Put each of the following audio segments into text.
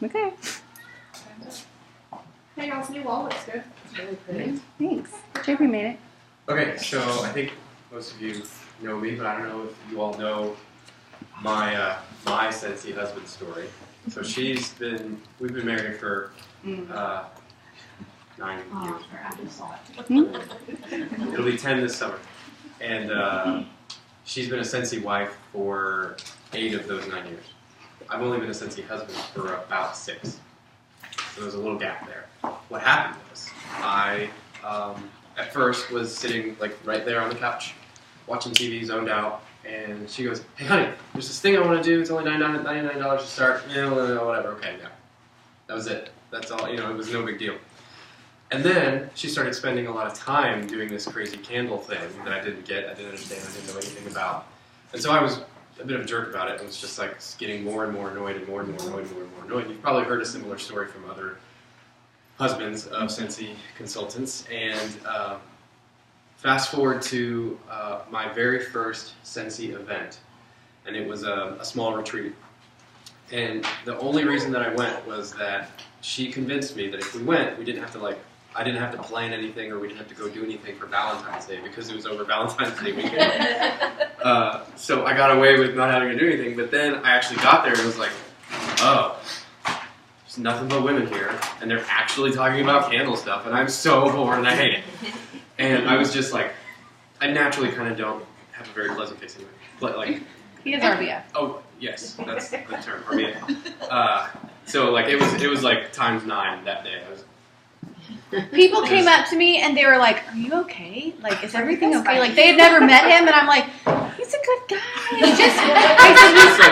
Okay. Hey, y'all's new wall looks good. It's really pretty. Thanks. JP made it. Okay, so I think most of you know me, but I don't know if you all know my my Scentsy husband story. So we've been married for 9 years. It'll be 10 this summer. And she's been a Scentsy wife for 8 of those 9 years. I've only been a Scentsy husband for about 6. So there's a little gap there. What happened was, I at first was sitting like right there on the couch, watching TV, zoned out, and she goes, "Hey honey, there's this thing I want to do, it's only $99 to start, whatever, okay, yeah." That was it. That's all, it was no big deal. And then she started spending a lot of time doing this crazy candle thing that I didn't get, I didn't understand, I didn't know anything about. And so I was a bit of a jerk about it, and was just like getting more and more annoyed and more and more annoyed and more and more annoyed. You've probably heard a similar story from other husbands of Scentsy consultants. And fast forward to my very first Scentsy event, and it was a small retreat. And the only reason that I went was that she convinced me that if we went, we didn't have to I didn't have to plan anything, or we didn't have to go do anything for Valentine's Day, because it was over Valentine's Day weekend. So I got away with not having to do anything, but then I actually got there and was like, oh, there's nothing but women here, and they're actually talking about candle stuff, and I'm so bored and I hate it. And I was just like, I naturally kind of don't have a very pleasant face anyway. But He has RBF. Oh, yes, that's the term, RBF. So it was like times 9 that day. People came up to me and they were like, "Are you okay? Like, is everything okay?" Like, they had never met him, and I'm like, "He's a good guy."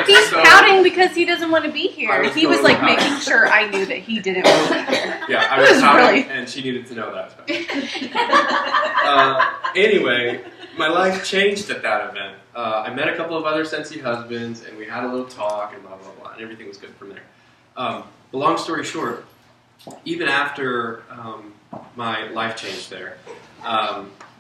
He's pouting because he doesn't want to be here. He was like making sure I knew that he didn't want to be here. Yeah, I was pouting, and she needed to know that. Anyway, my life changed at that event. I met a couple of other Scentsy husbands, and we had a little talk, and blah, blah, blah, and everything was good from there. But long story short, even after my life changed there,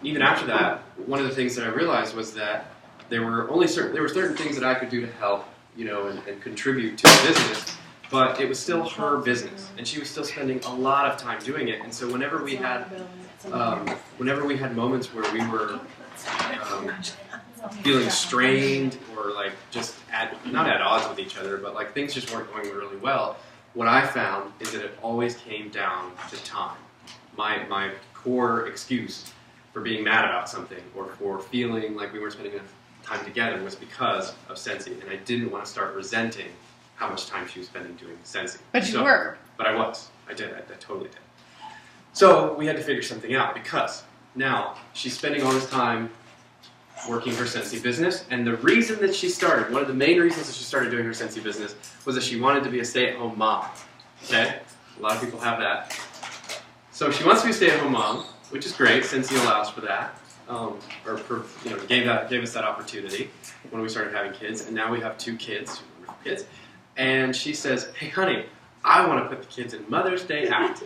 even after that, one of the things that I realized was that there were certain things that I could do to help, and contribute to the business, but it was still her business, and she was still spending a lot of time doing it. And so whenever we had moments where we were feeling strained, or just not at odds with each other, but things just weren't going really well, what I found is that it always came down to time. My core excuse for being mad about something, or for feeling like we weren't spending enough time together, was because of Scentsy, and I didn't want to start resenting how much time she was spending doing Scentsy. But you were. But I was. I did. I totally did. So we had to figure something out, because now she's spending all this time working her Scentsy business, and the reason that she started, one of the main reasons that she started doing her Scentsy business, was that she wanted to be a stay-at-home mom. Okay? A lot of people have that. So she wants to be a stay-at-home mom, which is great. Scentsy allows for that, gave us that opportunity when we started having kids, and now we have 2 kids, wonderful kids. And she says, "Hey, honey, I want to put the kids in Mother's Day out."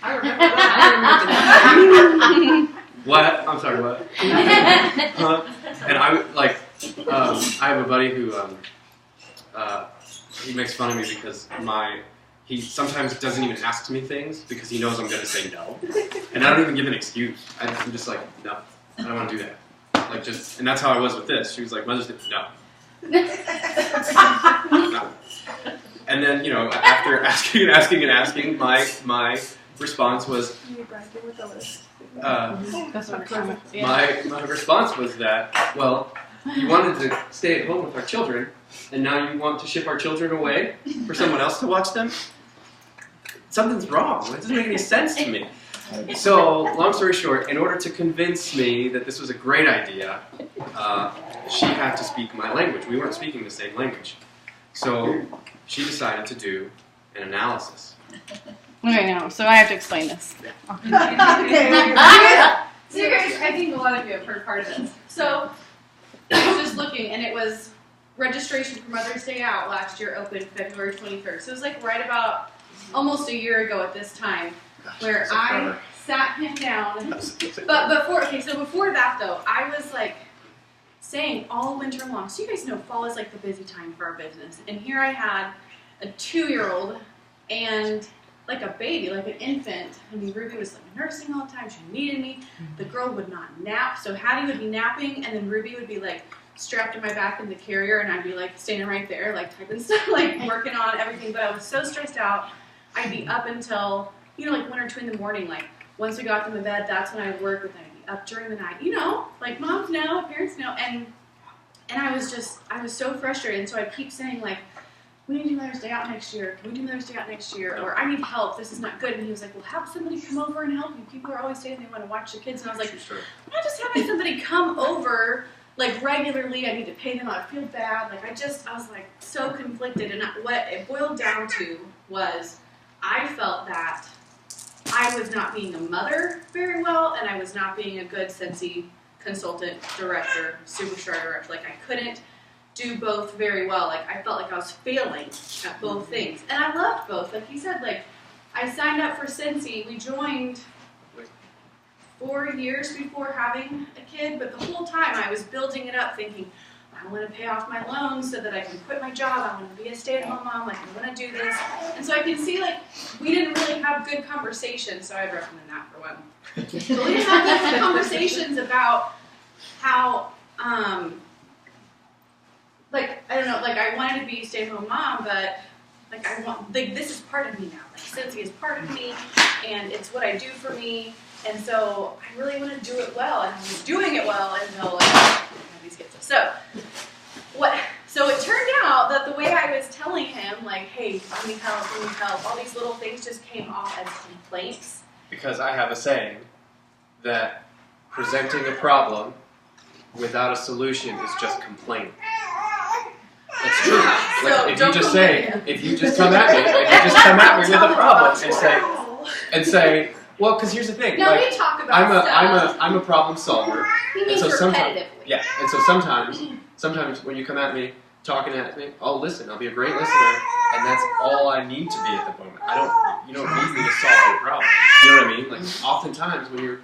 I remember that. What? I'm sorry, what? And I have a buddy who, he makes fun of me because he sometimes doesn't even ask me things because he knows I'm going to say no. And I don't even give an excuse. I'm just like, no, I don't want to do that. And that's how I was with this. She was like, "Mother's Day, no." No. And then, after asking, my response was, my response was that, well, you wanted to stay at home with our children, and now you want to ship our children away for someone else to watch them? Something's wrong. It doesn't make any sense to me. So, long story short, in order to convince me that this was a great idea, she had to speak my language. We weren't speaking the same language. So she decided to do an analysis. Okay, no, so I have to explain this. So you guys, I think a lot of you have heard part of this. So I was just looking, and it was registration for Mother's Day Out last year opened February 23rd. So it was right about almost a year ago at this time, where I sat him down. But before that though, I was saying all winter long. So you guys know fall is the busy time for our business, and here I had a 2-year-old and like a baby, like an infant. I mean, Ruby was like nursing all the time. She needed me. The girl would not nap. So Hattie would be napping, and then Ruby would be like strapped to my back in the carrier, and I'd be like standing right there, like typing stuff, like working on everything. But I was so stressed out. I'd be up until, like 1 or 2 in the morning. Like once we got them to bed, that's when I would work with them. I'd be up during the night, like moms know, parents know. And I was so frustrated. And so I'd keep saying like, we need to do Mother's Day out next year. Can we do Mother's Day out next year? Or I need help. This is not good. And he was like, well, have somebody come over and help you. People are always saying they want to watch the kids. And I was like, I'm not just having somebody come over like regularly. I need to pay them. I feel bad. Like I was like so conflicted. And what it boiled down to was I felt that I was not being a mother very well, and I was not being a good Scentsy consultant, director, superstar director. Like I couldn't do both very well. Like I felt like I was failing at both things. And I loved both. Like he said, like I signed up for Scentsy. We joined 4 years before having a kid, but the whole time I was building it up thinking, I want to pay off my loans so that I can quit my job. I want to be a stay-at-home mom. Like I want to do this. And so I can see like we didn't really have good conversations, so I'd recommend that for one. But we didn't have good conversations about how like, I don't know, like I wanted to be a stay-at-home mom, but like this is part of me now. Like Scentsy is part of me, and it's what I do for me, and so I really want to do it well, and I was doing it well until like these kids. So it turned out that the way I was telling him, like, hey, I need help, all these little things just came off as complaints. Because I have a saying that presenting a problem without a solution is just complaining. It's true. Like, So if you just come at me with a problem and say, well, because here's the thing. No, like, we talk about stuff. I'm a problem solver. He means repetitively. Yeah, and so sometimes when you come at me, talking at me, I'll listen. I'll be a great listener, and that's all I need to be at the moment. You don't need me to solve your problem. You know what I mean? Like, oftentimes when you're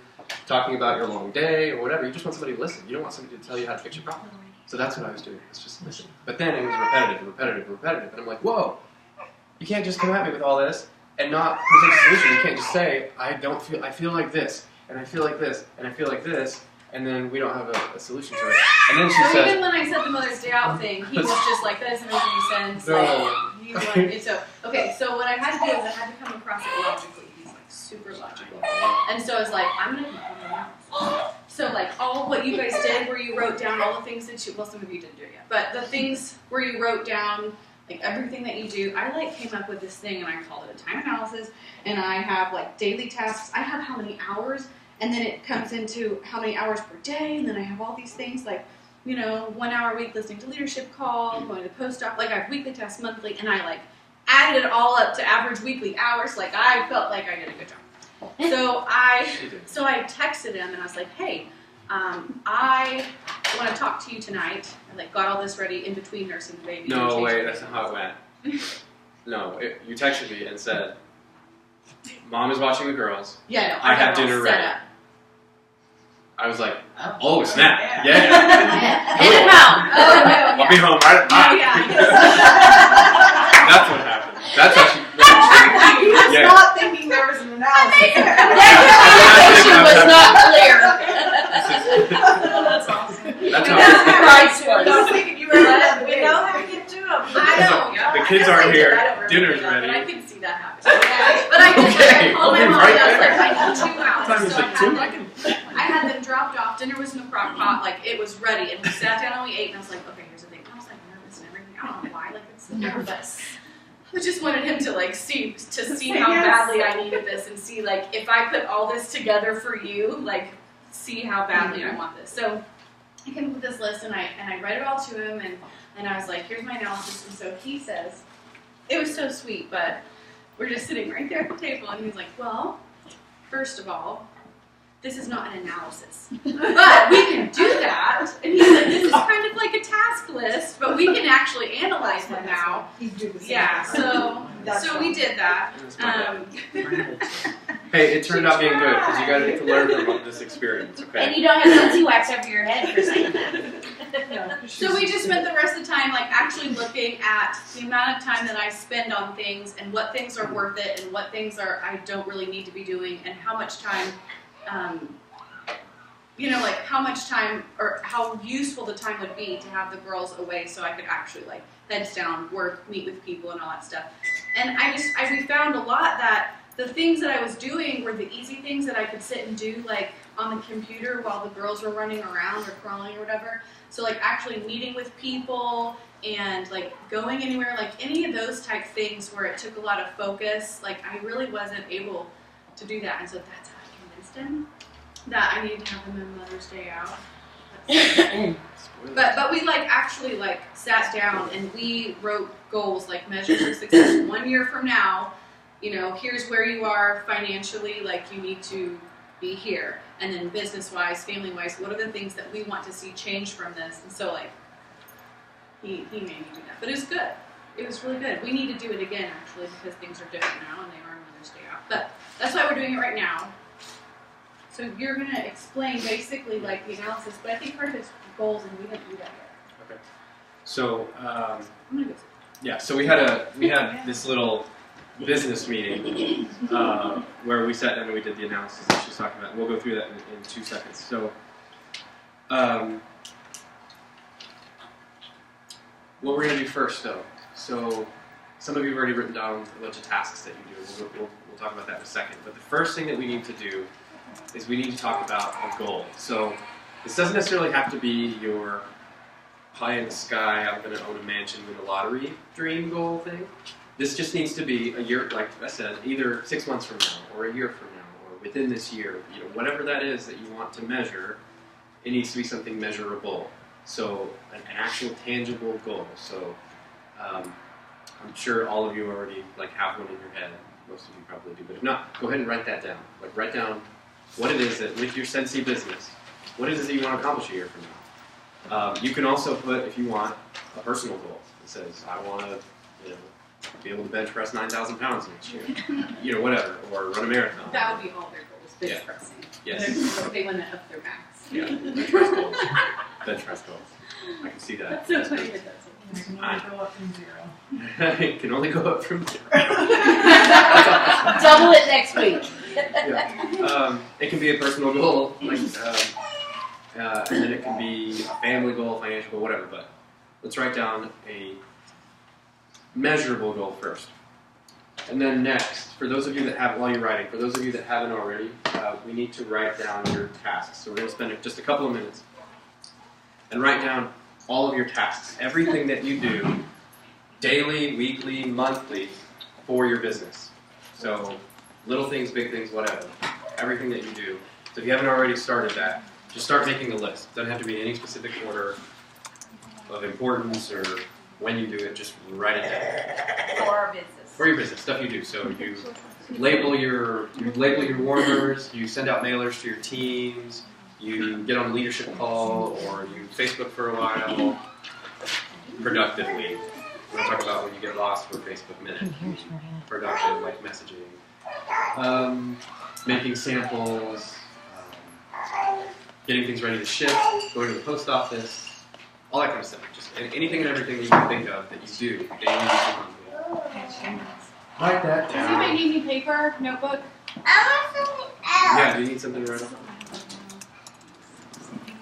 talking about your long day or whatever, you just want somebody to listen. You don't want somebody to tell you how to fix your problem. So that's what I was doing. It's just listen. But then it was repetitive. And I'm like, whoa, you can't just come at me with all this and not present a solution. You can't just say, I feel like this, and I feel like this, and I feel like this, and then we don't have a solution to it. And then she So says, even when I said the Mother's Day out thing, he was just like, that doesn't make any sense. No. Like, he wanted, so what I had to do is I had to come across it logically. He's like super logical. And so I was like, I'm going to come. So like all what you guys did where you wrote down all the things that some of you didn't do it yet, but the things where you wrote down like everything that you do, I like came up with this thing and I called it a time analysis, and I have like daily tasks. I have how many hours, and then it comes into how many hours per day, and then I have all these things like, 1 hour a week listening to leadership call, going to the post op, like I have weekly tasks, monthly, and I like added it all up to average weekly hours. Like I felt like I did a good job. So I texted him and I was like, hey, I want to talk to you tonight. I like got all this ready in between nursing the baby. no, wait, that's not how it went. No, you texted me and said, Mom is watching the girls. Yeah, no, I have got it all dinner set ready. up. I was like, oh, snap. Yeah. In and out. Oh no, I'll be home right at 5. yeah. That's what happened. That's actually. He was Yeah. not thinking there was an analysis. Communication was not clear. That's awesome. That's how. I was thinking you were right. We know how to get to them. I know. Yeah. The kids I aren't did here. that over Dinner's email, ready. But I can see that happening. But I did Okay, I called my I'll be mom right and I was there. like, I need 2 hours. Time is So like 2. I had them dropped off. Dinner was in the crock pot. Like it was ready, and we sat down and we ate. And I was like, okay, here's the thing. And I was like nervous and everything. I don't know why. Like it's nervous. I just wanted him to like see how badly I needed this, and see like if I put all this together for you, like see how badly I want this. So I came up with this list and I read it all to him, and I was like, here's my analysis. And so he says, it was so sweet, but we're just sitting right there at the table, and he's like, well, first of all, this is not an analysis, but we can do that. And he's like, this is kind of like a task list, but we can actually analyze them now. Yeah, so we did that. Hey, it turned out being good because you guys need to learn from this experience. Okay. And you don't have Scentsy wax over your head for saying that. So we just spent the rest of the time like actually looking at the amount of time that I spend on things and what things are worth it and what things are I don't really need to be doing and how much time, like how much time or how useful the time would be to have the girls away so I could actually like heads down, work, meet with people and all that stuff. And we found a lot that the things that I was doing were the easy things that I could sit and do like on the computer while the girls were running around or crawling or whatever. So like actually meeting with people and like going anywhere, like any of those type things where it took a lot of focus, like I really wasn't able to do that. And so that's how I convinced him that I needed to have him in Mother's Day out. But we like actually like sat down and we wrote goals like measures of success 1 year from now. Here's where you are financially, like you need to be here. And then business-wise, family-wise, what are the things that we want to see change from this? And so, like, he made me do that. But it was good. It was really good. We need to do it again, actually, because things are different now and they are Mother's Day out. But that's why we're doing it right now. So you're going to explain basically, like, the analysis. But I think part of it's goals, and we didn't do that yet. Okay. So, I'm going to go. yeah, so we had this little business meeting where we sat down and we did the analysis that she's talking about. We'll go through that in 2 seconds. So, what we're going to do first, though. So, some of you have already written down a bunch of tasks that you do. We'll talk about that in a second. But the first thing that we need to do is we need to talk about a goal. So, this doesn't necessarily have to be your pie in the sky, I'm going to own a mansion, win a lottery dream goal thing. This just needs to be a year, like I said, either 6 months from now, or a year from now, or within this year. Whatever that is that you want to measure, it needs to be something measurable. So, an actual tangible goal. So, I'm sure all of you already have one in your head. Most of you probably do, but if not, go ahead and write that down. Write down what it is that with your Scentsy business, what it is that you want to accomplish a year from now. You can also put, if you want, a personal goal that says, I want to, be able to bench press 9,000 pounds next year, whatever, or run a marathon. That would be all their goals, bench pressing. Yes. They want to up their backs. Yeah, bench press goals. Bench press goals. I can see that. That's so funny. It I can only go up from 0. It can only go up from 0. Double it next week. Yeah. It can be a personal goal, and then it can be a family goal, financial goal, whatever. But let's write down a measurable goal first. And then next, for those of you that have, while you're writing, for those of you that haven't already, we need to write down your tasks. So we're going to spend just a couple of minutes and write down all of your tasks, everything that you do, daily, weekly, monthly, for your business. So little things, big things, whatever. Everything that you do. So if you haven't already started that, just start making a list. It doesn't have to be in any specific order of importance or when you do it, just write it down. For our business. For your business, stuff you do. So you label your warmers, you send out mailers to your teams, you get on a leadership call, or you Facebook for a while, productively. We're going to talk about when you get lost for a Facebook minute. Productive, like messaging. Making samples, getting things ready to ship, going to the post office, all that kind of stuff. Just anything and everything that you can think of that you do daily, weekly, monthly. Write that Does down. anybody need any paper, notebook? Yeah, do you need something to write on?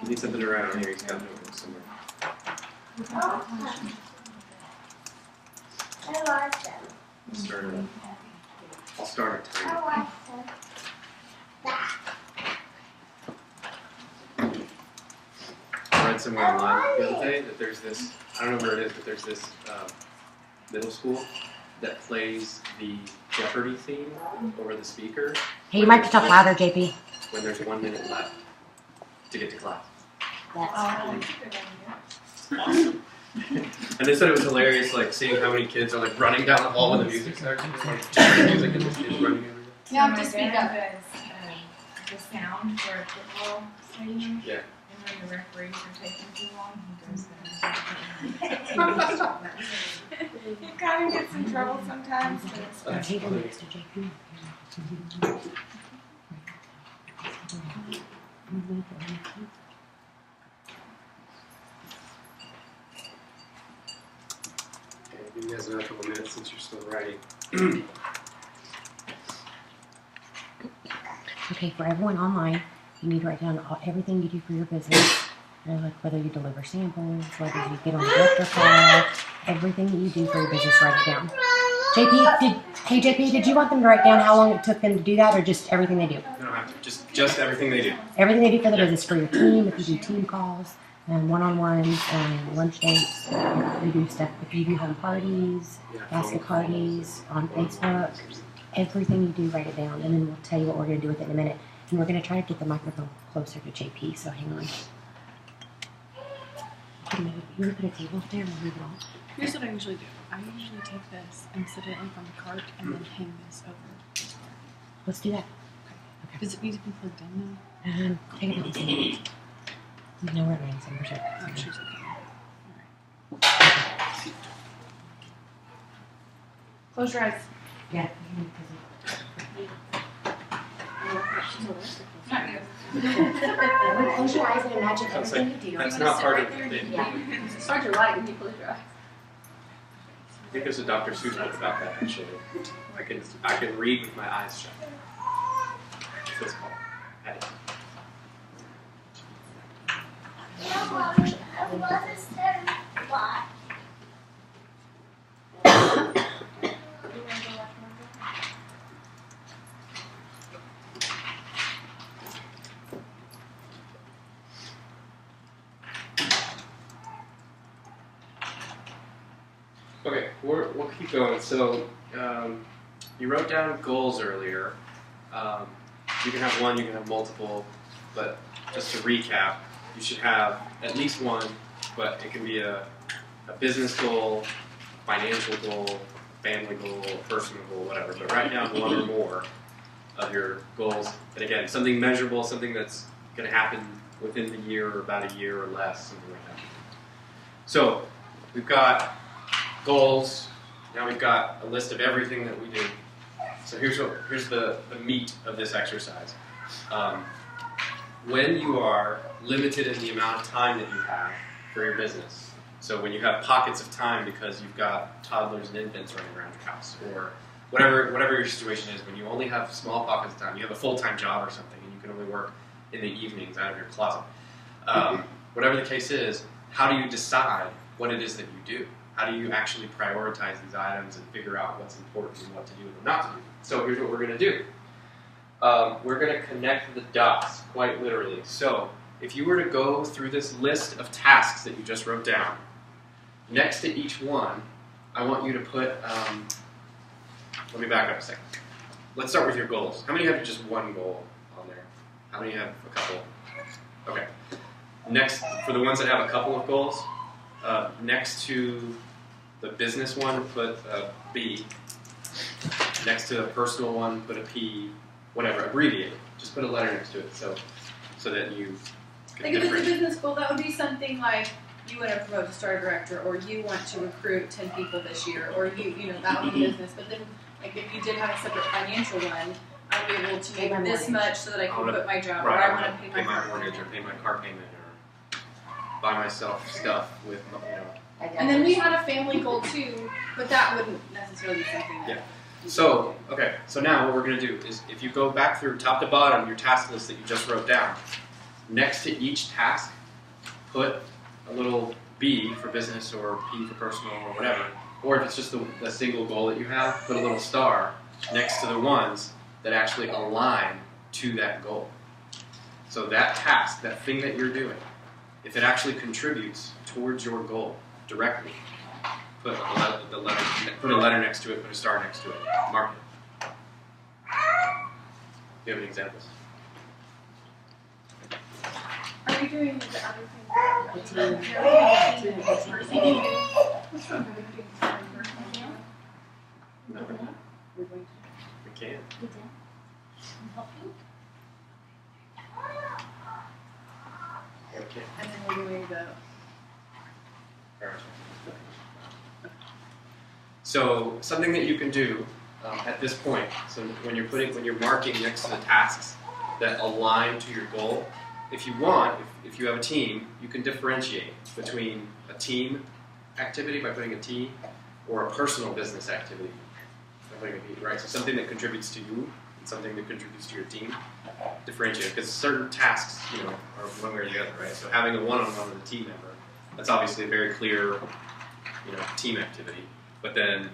You need something to write on here. He's got notebooks somewhere. I'll start a timer. I read somewhere online the other day that there's this, I don't know where it is, but there's this middle school that plays the Jeopardy theme over the speaker. Hey, you might have to talk louder, JP. When there's 1 minute left to get to class. That's Awesome. And they said it was hilarious, seeing how many kids are running down the hall when the music starts. Jeopardy music and there's kids running everywhere. You have to speak up. The sound for a football stadium. Yeah. And when the referees are taking too long, he goes there. He kind of gets in trouble sometimes, but it's That's table funny. next to JP. You guys know a couple minutes since you're still writing. Okay, for everyone online, you need to write down everything you do for your business. Like whether you deliver samples, whether you get on the director call, everything that you do for your business, write it down. JP, did you want them to write down how long it took them to do that, or just everything they do? You don't have to. Just everything they do. Everything they do for the business, for your team, if you do team calls, one-on-ones, lunch dates, you do stuff, if you do home parties, basket parties, on Facebook, everything you do, write it down, and then we'll tell you what we're going to do with it in a minute. And we're going to try to get the microphone closer to JP, so hang on. You want to put a table there and we'll move it on? Here's what I usually do. I usually take this and sit it in from the cart and then hang this over this cart. Let's do that. Does it need to be plugged in Take it out and see. You know where it lands, I'm sure. though? Oh, she's okay. Close your eyes. Yeah. Not you. Close your eyes and imagine That's everything you do. That's not part of it. Yeah. Start your light and you close your eyes. I think there's a Dr. Seuss book about that actually. I can read with my eyes shut. That's what it's called. Edit. Okay, we'll keep going. So you wrote down goals earlier. You can have one, you can have multiple, but just to recap, you should have at least one, but it can be a business goal, financial goal, family goal, personal goal, whatever. But write down one or more of your goals. And again, something measurable, something that's going to happen within the year or about a year or less, something like that. So we've got goals. Now we've got a list of everything that we do. So here's the meat of this exercise. When you are limited in the amount of time that you have for your business, so when you have pockets of time because you've got toddlers and infants running around your house, or whatever your situation is, when you only have small pockets of time, you have a full-time job or something, and you can only work in the evenings out of your closet. Whatever the case is, how do you decide what it is that you do? How do you actually prioritize these items and figure out what's important and what to do and what not to do? So here's what we're going to do. We're going to connect the dots, quite literally. So if you were to go through this list of tasks that you just wrote down, next to each one, I want you to put, let me back up a second. Let's start with your goals. How many have just one goal on there? How many have a couple? Okay. Next, for the ones that have a couple of goals, next to the business one, put a B. Next to the personal one, put a P. Whatever, abbreviate it. Just put a letter next to it, so that you can Like if it's a differentiate. business goal, that would be something like you want to promote to star director, or you want to recruit 10 people this year, or you know, that would be business. But then, like if you did have a separate financial one, I'd be able to make this much so that I can quit my job, or I want to pay my mortgage, or pay my car payment, or buy myself stuff with, And then we had a family goal too, but that wouldn't necessarily be something that. Yeah. So, okay, so now what we're going to do is if you go back through top to bottom your task list that you just wrote down, next to each task, put a little B for business or P for personal or whatever, or if it's just the single goal that you have, put a little star next to the ones that actually align to that goal. So that task, that thing that you're doing, if it actually contributes towards your goal directly, put a letter next to it, put a star next to it, mark it. Do you have any examples? Are we doing the other thing? No. We can. Okay. And then we're doing the. So something that you can do at this point, so when you're marking next to the tasks that align to your goal, if you want, if you have a team, you can differentiate between a team activity by putting a T or a personal business activity. Right? So something that contributes to you and something that contributes to your team. Differentiate, because certain tasks, are one way or the other, right? So having a one-on-one with a team member, that's obviously a very clear, team activity. But then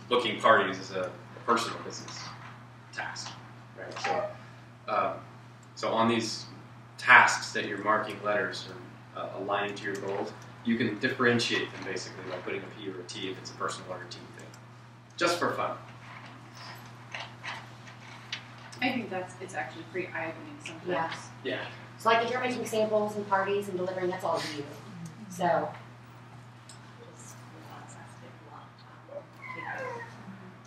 booking parties is a personal business task, right? So on these tasks that you're marking letters or aligning to your goals, you can differentiate them basically by putting a P or a T if it's a personal or a team thing, just for fun. I think it's actually pretty eye-opening sometimes. Yeah. Yeah. So like if you're making samples and parties and delivering, that's all you. So.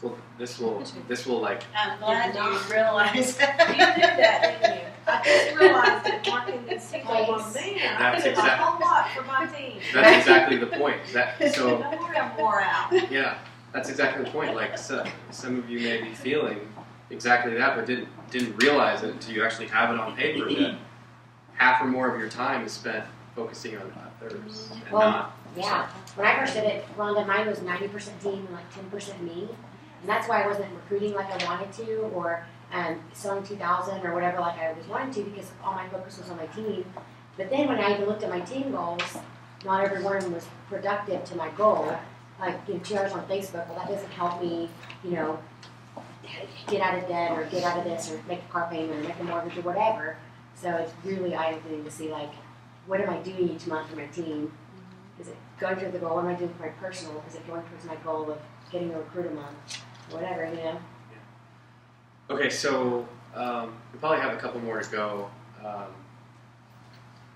Well, this will like. I'm glad you realized You that. did that, didn't you? I just realized that marking the sequel on me, I That's did a exact- whole lot for my team. That's exactly the point. So No wonder I'm wore out. yeah, that's exactly the point. Like some of you may be feeling exactly that, but didn't realize it until you actually have it on paper that half or more of your time is spent focusing on others and Well, not. Yeah. When I first did it, Rhonda, mine was 90% team and like 10% me. And that's why I wasn't recruiting like I wanted to or selling 2,000 or whatever like I was wanting to because all my focus was on my team. But then when I even looked at my team goals, not every one was productive to my goal. Like 2 hours on Facebook, well that doesn't help me, get out of debt or get out of this or make a car payment or make a mortgage or whatever. So it's really eye-opening to see like, what am I doing each month for my team? Is it going towards the goal? What am I doing for my personal? Is it going towards my goal of getting a recruit a month? Whatever, Okay, so we probably have a couple more to go,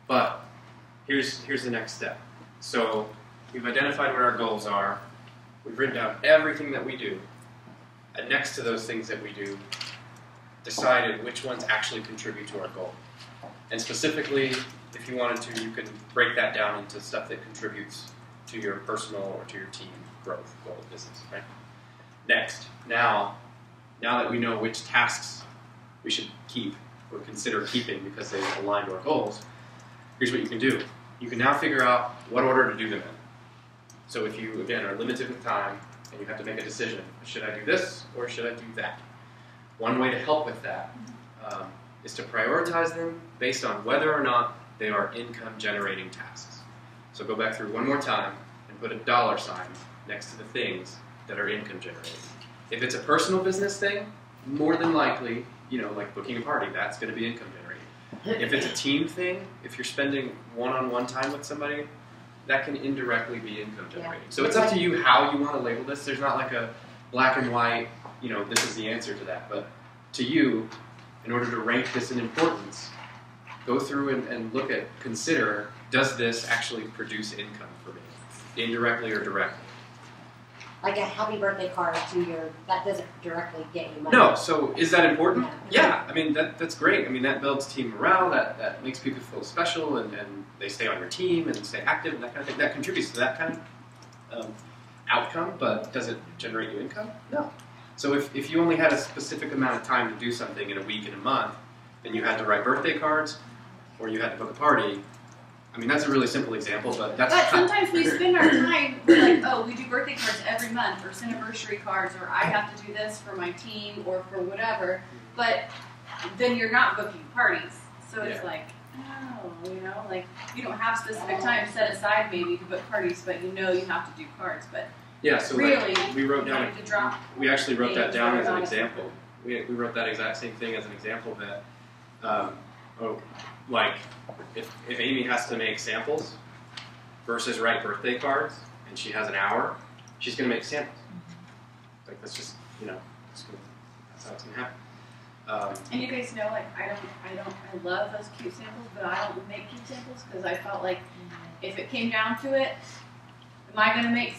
but here's the next step. So we've identified what our goals are. We've written down everything that we do, and next to those things that we do, decided which ones actually contribute to our goal. And specifically, if you wanted to, you can break that down into stuff that contributes to your personal or to your team growth, goal, business, right? Next, now that we know which tasks we should keep or consider keeping because they align to our goals, here's what you can do. You can now figure out what order to do them in. So if you, again, are limited with time and you have to make a decision, should I do this or should I do that? One way to help with that is to prioritize them based on whether or not they are income-generating tasks. So go back through one more time and put a $sign next to the things that are income-generating. If it's a personal business thing, more than likely, like booking a party, that's going to be income-generating. If it's a team thing, if you're spending one-on-one time with somebody, that can indirectly be income-generating. Yeah. So it's up to you how you want to label this. There's not like a black and white, this is the answer to that. But to you, in order to rank this in importance, go through and consider, does this actually produce income for me, indirectly or directly? Like a happy birthday card that doesn't directly get you money. No, so is that important? Yeah, I mean, that's great. I mean, that builds team morale, that makes people feel special, and they stay on your team and stay active and that kind of thing. That contributes to that kind of outcome, but does it generate you income? No. So if you only had a specific amount of time to do something in a week and a month, and you had to write birthday cards, or you had to book a party, I mean, that's a really simple example, but that's... But sometimes we spend our time, we're like, we do birthday cards every month, or anniversary cards, or I have to do this for my team, or for whatever, but then you're not booking parties. So it's like, you don't have specific time set aside maybe to book parties, but you have to do cards, but yeah, so really, we wrote down... We actually wrote that down as an names example. We wrote that exact same thing as an example that, if Amy has to make samples versus write birthday cards, and she has an hour, she's going to make samples. Like, that's just, that's how it's going to happen. and you guys know, I love those cute samples, but I don't make cute samples because I felt like if it came down to it, am I going to make,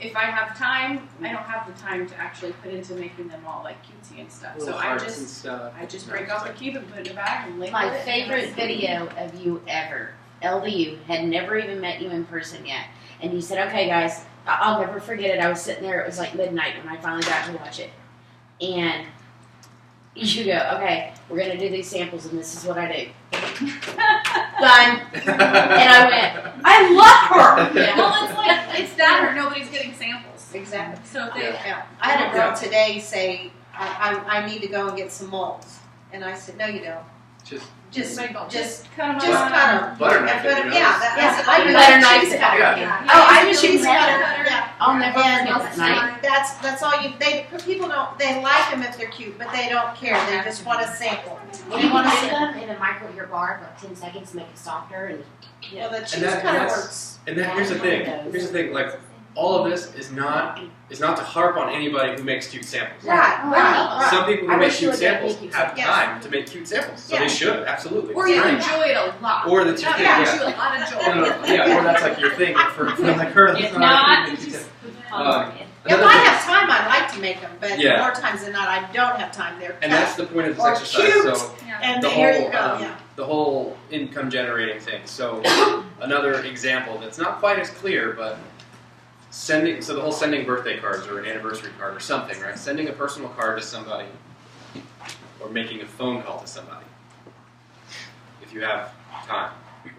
if I have time, I don't have the time to actually put into making them all cutesy and stuff. So I just break off a cube and put it in a bag and label My it. favorite video of you ever. LDU had never even met you in person yet. And you said, okay guys, I'll never forget it. I was sitting there, it was like midnight when I finally got to watch it. And You go, okay, we're gonna do these samples and this is what I do. Done. And I went, I love her. Yeah. Well, it's like it's that or nobody's getting samples. Exactly. So if they Yeah. I had a girl today say, I need to go and get some molds. And I said, no, you don't. Just cut them just on. cut them. Butter knife it, you know? Yeah, I do Butter that. knife Cheese it. cutter. Yeah. Oh, I was Cheese using cutter. that. Yeah. I'll never And forget that night. that's all you. People don't. They like them if they're cute, but they don't care. They just want a sample. When you want to put them in a micro your bar for like 10 seconds to make it softer and Well, the cheese that- cutter that's- works. And then here's the thing. Here's the thing. Like all of this is not to harp on anybody who makes cute samples. Right. Some people who I make wish you cute would make samples cute have samples. time to make cute samples, so Yeah. they should absolutely. Or It's you great. enjoy it a lot. Or that's your That thing. gives Yeah. you a lot of joy. Yeah, or that's like your thing. For like her, that's If not not, her thing. just If Another I thing- have time, I like to make them, but Yeah. more times than not, I don't have time. They're And cut. that's the point of this Or exercise. cute. So And the here whole you go. the whole income generating thing. So another example that's not quite as clear, but the whole sending birthday cards or an anniversary card or something, right? Sending a personal card to somebody or making a phone call to somebody if you have time,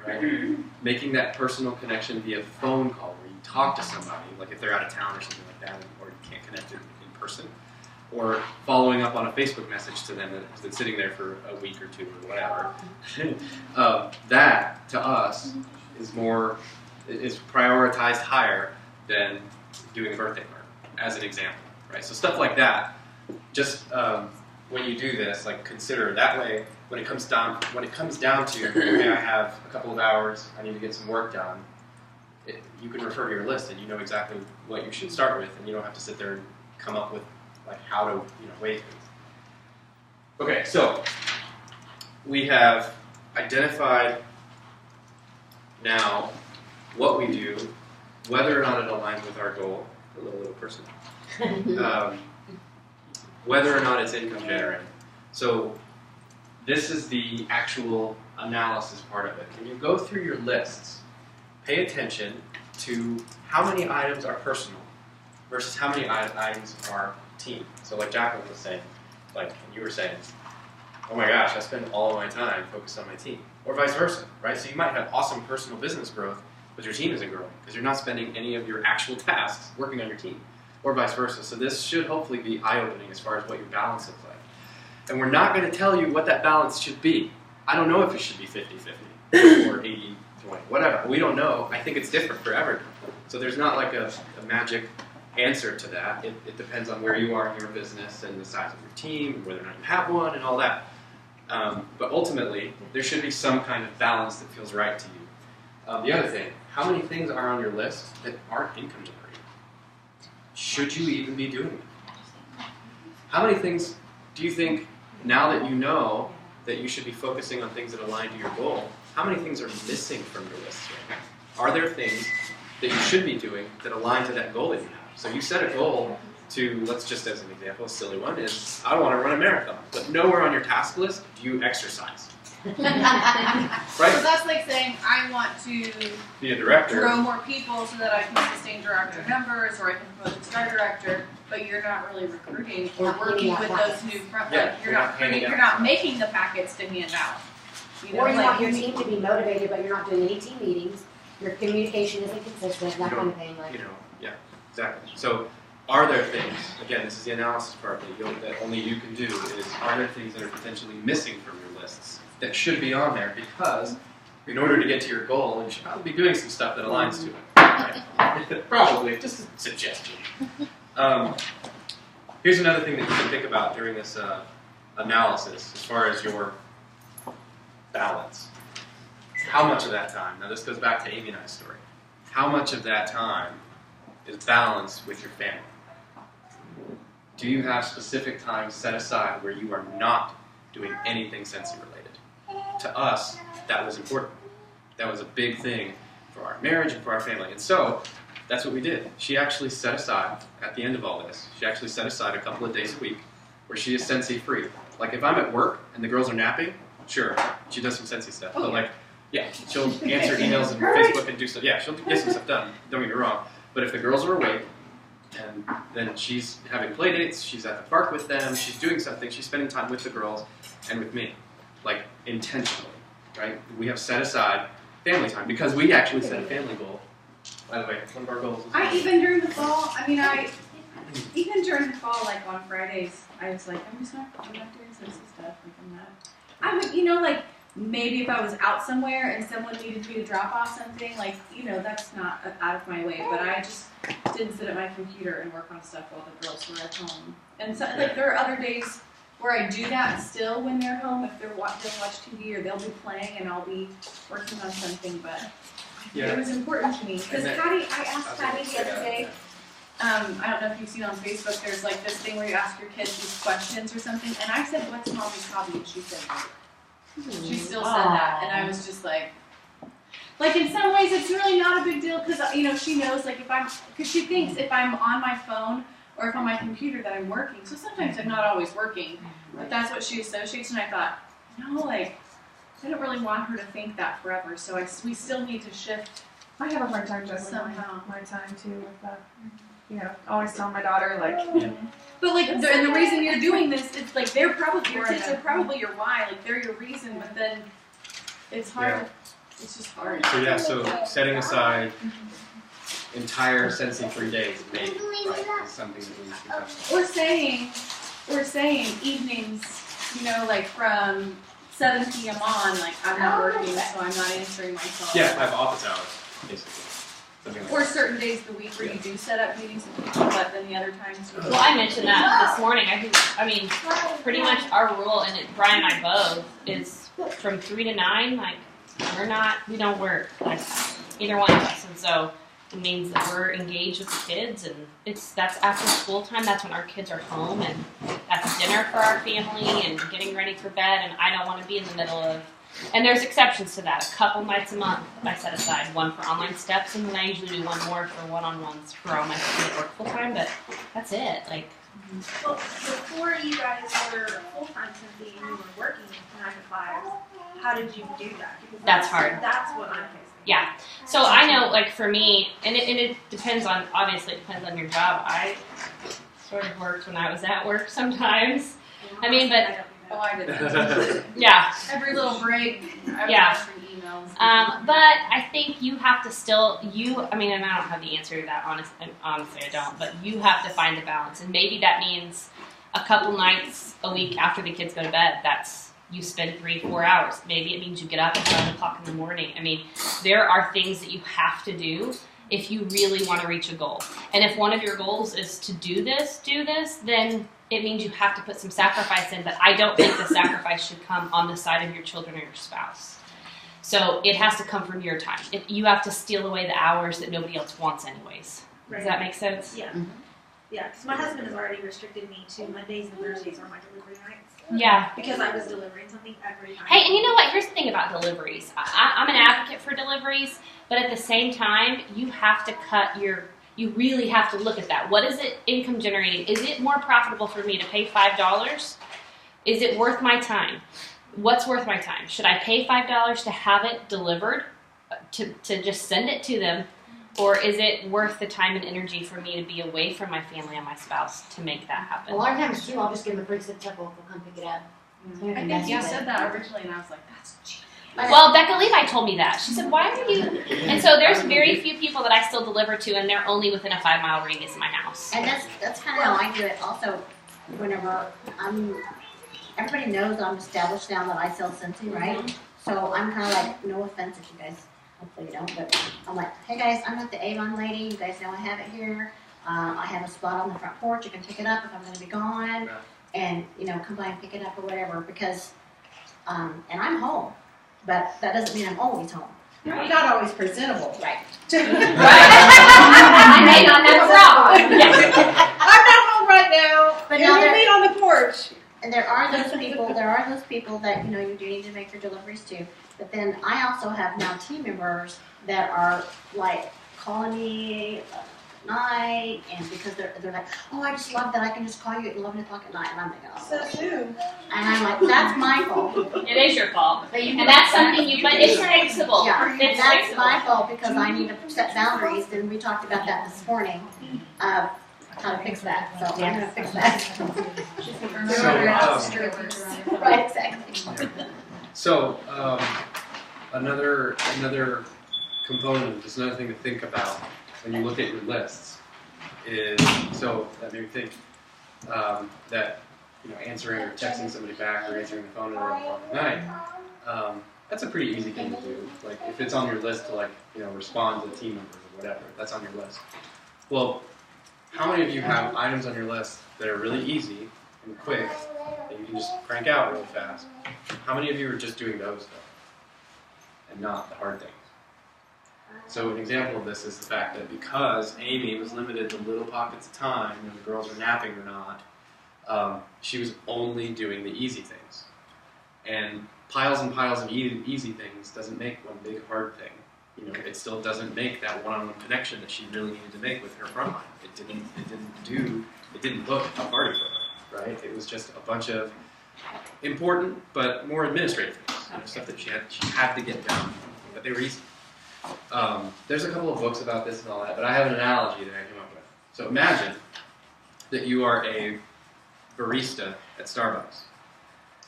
right? Making that personal connection via phone call where you talk to somebody, like if they're out of town or something like that, or you can't connect in person. Or following up on a Facebook message to them that's sitting there for a week or two or whatever. That, to us, is prioritized higher than doing a birthday card, as an example, right? So stuff like that, just when you do this, like consider that way. When it comes down to, okay, I have a couple of hours, I need to get some work done. You can refer to your list, and you know exactly what you should start with, and you don't have to sit there and come up with like how to weight things. Okay, so we have identified now what we do, whether or not it aligns with our goal, the little person, whether or not it's income generating. So this is the actual analysis part of it. When you go through your lists, pay attention to how many items are personal versus how many items are team. So like Jacqueline was saying, like you were saying, oh my gosh, I spend all of my time focused on my team. Or vice versa, right? So you might have awesome personal business growth, but your team isn't growing because you're not spending any of your actual tasks working on your team. Or vice versa. So this should hopefully be eye-opening as far as what your balance looks like. And we're not going to tell you what that balance should be. I don't know if it should be 50-50 or 80-20, whatever. We don't know. I think it's different for everyone. So there's not like a magic answer to that. It depends on where you are in your business and the size of your team, whether or not you have one, and all that. But ultimately, there should be some kind of balance that feels right to you. The other thing, how many things are on your list that aren't income generating? Should you even be doing them? How many things do you think, now that you know that you should be focusing on things that align to your goal, how many things are missing from your list right now? Are there things that you should be doing that align to that goal that you have? So you set a goal to, let's just as an example, a silly one is, I want to run a marathon. But nowhere on your task list do you exercise. So Right? that's like saying I want to Be a director. grow more people so that I can sustain director members or I can promote to star director, but you're not really recruiting or Not working handing with out those new front. Yeah, Like you're you're not not handing you're out. not making the packets to hand out. You know, Or you like want your team to be motivated, but you're not doing any team meetings. Your communication isn't consistent, that kind of thing. Like, Yeah, exactly. So, are there things? Again, this is the analysis part that only you can do. Is are there things that are potentially missing from your lists that should be on there? Because in order to get to your goal, you should probably be doing some stuff that aligns to it. Right? Probably, just a suggestion. Here's another thing that you can think about during this analysis, as far as your balance. How much of that time? Now, this goes back to Amy and I's story. How much of that time is balanced with your family? Do you have specific time set aside where you are not doing anything Scentsy related? To us, that was important. That was a big thing for our marriage and for our family. And so, that's what we did. She actually set aside, at the end of all this, she actually set aside a couple of days a week where she is Scentsy free. Like if I'm at work and the girls are napping, sure, she does some Scentsy stuff. But like, yeah, she'll answer emails and Facebook and do stuff. Yeah, she'll get some stuff done. Don't get me wrong. But if the girls are awake And then she's having play dates, she's at the park with them, she's doing something, she's spending time with the girls and with me. Like, intentionally, right? We have set aside family time because we actually set a family goal. By the way, one of our goals is... Even during the fall, even during the fall, like on Fridays, I was like, I'm not doing Scentsy stuff. Like, I would, like, maybe if I was out somewhere and someone needed me to drop off something, like, that's not out of my way. But I just didn't sit at my computer and work on stuff while the girls were at home. And so, like, there are other days where I do that still when they're home. If they'll watch TV or they'll be playing and I'll be working on something. But it was important to me because I asked Patty the other day. I don't know if you've seen on Facebook. There's like this thing where you ask your kids these questions or something. And I said, "What's mommy's hobby?" And she said, she still said that, and I was just like in some ways it's really not a big deal because she knows because she thinks if I'm on my phone or if on my computer that I'm working. So sometimes I'm not always working, but that's what she associates. And I thought, no, I don't really want her to think that forever. So we still need to shift. I have a hard time juggling my time too with that. Always tell my daughter But and the reason you're doing this, it's like they're probably your kids are probably your why, like they're your reason. But then it's hard. Yeah. It's just hard. So setting aside entire Scentsy-free days maybe is something that we need to touch on. Or saying evenings, like from 7 p.m. on, like I'm not working, so I'm not answering my phone. Yeah, have office hours, basically. Or certain days of the week where you do set up meetings with people, but then the other times. Well, I mentioned that this morning. I mean, pretty much our rule, and Brian and I both, is from 3 to 9. Like, we don't work. Like, either one of us, and so it means that we're engaged with the kids, and that's after school time. That's when our kids are home, and that's dinner for our family, and getting ready for bed. And I don't want to be in the middle of. And there's exceptions to that. A couple nights a month, I set aside one for online steps, and then I usually do one more for one-on-ones for all my kids that work full-time, but that's it. Like, well, before you guys were full-time Scentsy and you were working 9 to 5, how did you do that? Because that's hard. That's what I'm facing. Yeah. So I know, like, for me, and it depends on, obviously, it depends on your job. I sort of worked when I was at work sometimes. I mean, but... Oh, I did that. Yeah. Every little break, I was answering emails. But I think you have to still, I mean, and I don't have the answer to that, honestly I don't, but you have to find the balance. And maybe that means a couple nights a week after the kids go to bed, you spend 3-4 hours. Maybe it means you get up at 7 o'clock in the morning. I mean, there are things that you have to do if you really want to reach a goal. And if one of your goals is to do this, then it means you have to put some sacrifice in, but I don't think the sacrifice should come on the side of your children or your spouse. So it has to come from your time. You have to steal away the hours that nobody else wants anyways. Right. Does that make sense? Yeah. Mm-hmm. Yeah, because my husband has already restricted me to Mondays and Thursdays are my delivery nights. Yeah. Because I was delivering something every night. Hey, and you know what? Here's the thing about deliveries. I'm an advocate for deliveries, but at the same time, you have to you really have to look at that. What is it income generating? Is it more profitable for me to pay $5? Is it worth my time? What's worth my time? Should I pay $5 to have it delivered, to just send it to them? Or is it worth the time and energy for me to be away from my family and my spouse to make that happen? A lot of times, too, I'll just give them a free zip tip, they'll come pick it up. I think you said that originally, and I was like, that's cheap. Well, Becca Levi told me that. She said, why are you... And so there's very few people that I still deliver to, and they're only within a 5-mile radius of my house. And that's kind of how I do it also. Whenever everybody knows I'm established now that I sell Scentsy, right? So I'm kind of like, no offense if you guys, hopefully you don't, but I'm like, hey guys, I'm not the Avon lady. You guys know I have it here. I have a spot on the front porch. You can pick it up if I'm going to be gone. And, come by and pick it up or whatever because, and I'm home. But that doesn't mean I'm always home. I'm not always presentable. Right. I may not have a problem. I'm not home right now. But now meet on the porch. And there are those people that, you do need to make your deliveries to. But then I also have now team members that are like calling me at night and because they're like, oh, I just love that I can just call you at 11 o'clock at night. And I'm thinking, oh. So soon. And I'm like, that's my fault. It is your fault. And that's something but it's fixable. Yeah, it's that's fixable. my fault because I need to set boundaries. And we talked about that this morning. how to fix that, so I'm gonna fix that. Right, exactly. So another component, just another thing to think about when you look at your lists is, so that made me think that answering or texting somebody back or answering the phone at night, that's a pretty easy thing to do. Like if it's on your list to respond to team members or whatever, that's on your list. Well, how many of you have items on your list that are really easy and quick that you can just crank out really fast? How many of you are just doing those though, and not the hard things? So an example of this is the fact that because Amy was limited to little pockets of time, when the girls were napping or not, she was only doing the easy things. And piles and piles of easy things doesn't make one big hard thing. It still doesn't make that one-on-one connection that she really needed to make with her frontline. It didn't look a party for her, right? It was just a bunch of important but more administrative things, stuff that she had to get done, but they were easy. There's a couple of books about this and all that, but I have an analogy that I came up with. So imagine that you are a barista at Starbucks,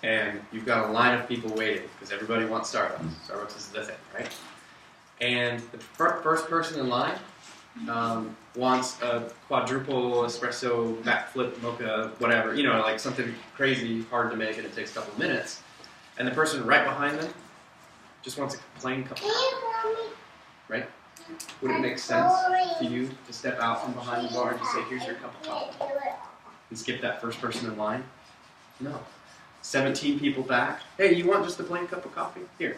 and you've got a line of people waiting because everybody wants Starbucks. Starbucks is the thing, right? And the first person in line wants a quadruple espresso, backflip mocha, whatever, like something crazy, hard to make, and it takes a couple of minutes. And the person right behind them just wants a plain cup of coffee, right? Would it make sense to you to step out from behind the bar and just say, here's your cup of coffee, and skip that first person in line? No. 17 people back. Hey, you want just a plain cup of coffee? Here,